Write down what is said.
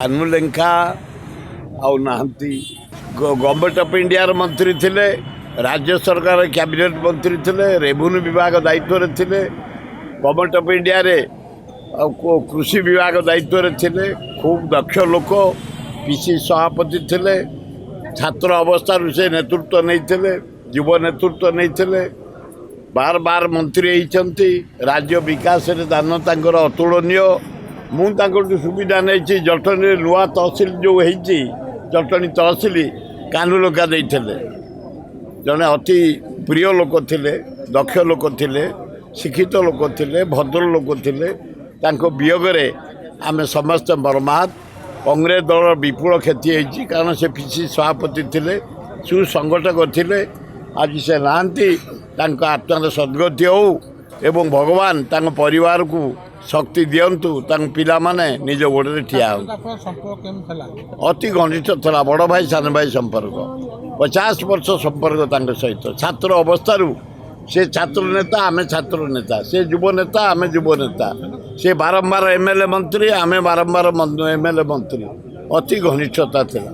କାନୁଲେଙ୍କା ଆଉ ନାହାନ୍ତି। Government of ଇଣ୍ଡିଆର ମନ୍ତ୍ରୀ ଥିଲେ, ରାଜ୍ୟ ସରକାର କ୍ୟାବିନେଟ୍ ମନ୍ତ୍ରୀ ଥିଲେ, ରେଭିନ୍ୟୁ ବିଭାଗ ଦାୟିତ୍ୱରେ ଥିଲେ, ଗଭର୍ଣ୍ଣମେଣ୍ଟ ଅଫ୍ ଇଣ୍ଡିଆରେ କୃଷି ବିଭାଗ ଦାୟିତ୍ୱରେ ଥିଲେ। ଖୁବ୍ ଦକ୍ଷ ଲୋକ, ପିସି ସଭାପତି ଥିଲେ। ଛାତ୍ର ଅବସ୍ଥାରୁ ସେ ନେତୃତ୍ୱ ନେଇଥିଲେ, ଯୁବ ନେତୃତ୍ୱ ନେଇଥିଲେ, ବାର ବାର ମନ୍ତ୍ରୀ ହେଇଛନ୍ତି। ରାଜ୍ୟ ବିକାଶରେ ଦାନ ତାଙ୍କର ଅତୁଳନୀୟ। ମୁଁ ତାଙ୍କଠୁ ସୁବିଧା ନେଇଛି। ଜଟଣୀରେ ନୂଆ ତହସିଲ ଯେଉଁ ହେଇଛି, ଜଟଣୀ ତହସିଲ କାନୁଲେଙ୍କା ଦେଇଥିଲେ। ଜଣେ ଅତି ପ୍ରିୟ ଲୋକ ଥିଲେ, ଦକ୍ଷ ଲୋକ ଥିଲେ, ଶିକ୍ଷିତ ଲୋକ ଥିଲେ, ଭଦ୍ର ଲୋକ ଥିଲେ। ତାଙ୍କ ବିୟୋଗରେ ଆମେ ସମସ୍ତେ ମର୍ମାହତ। କଂଗ୍ରେସ ଦଳର ବିପୁଳ କ୍ଷତି ହେଇଛି, କାରଣ ସେ ପିସି ସଭାପତି ଥିଲେ, ସୁସଂଗଠକ ଥିଲେ। ଆଜି ସେ ନାହାନ୍ତି। ତାଙ୍କ ଆତ୍ମାର ସଦ୍ଗତି ହେଉ ଏବଂ ଭଗବାନ ତାଙ୍କ ପରିବାରକୁ ଶକ୍ତି ଦିଅନ୍ତୁ। ତାଙ୍କ ପିଲାମାନେ ନିଜ ଗୋଡ଼ରେ ଠିଆ ହେଉ। ଅତି ଘନିଷ୍ଠ ଥିଲା, ବଡ଼ ଭାଇ ସାନ ଭାଇ ସମ୍ପର୍କ। 50 ବର୍ଷ ସମ୍ପର୍କ ତାଙ୍କ ସହିତ। ଛାତ୍ର ଅବସ୍ଥାରୁ ସେ ଛାତ୍ର ନେତା, ଆମେ ଛାତ୍ର ନେତା। ସେ ଯୁବ ନେତା, ଆମେ ଯୁବ ନେତା। ସେ ବାରମ୍ବାର MLA ମନ୍ତ୍ରୀ, ଆମେ ବାରମ୍ବାର MLA ମନ୍ତ୍ରୀ। ଅତି ଘନିଷ୍ଠତା ଥିଲା।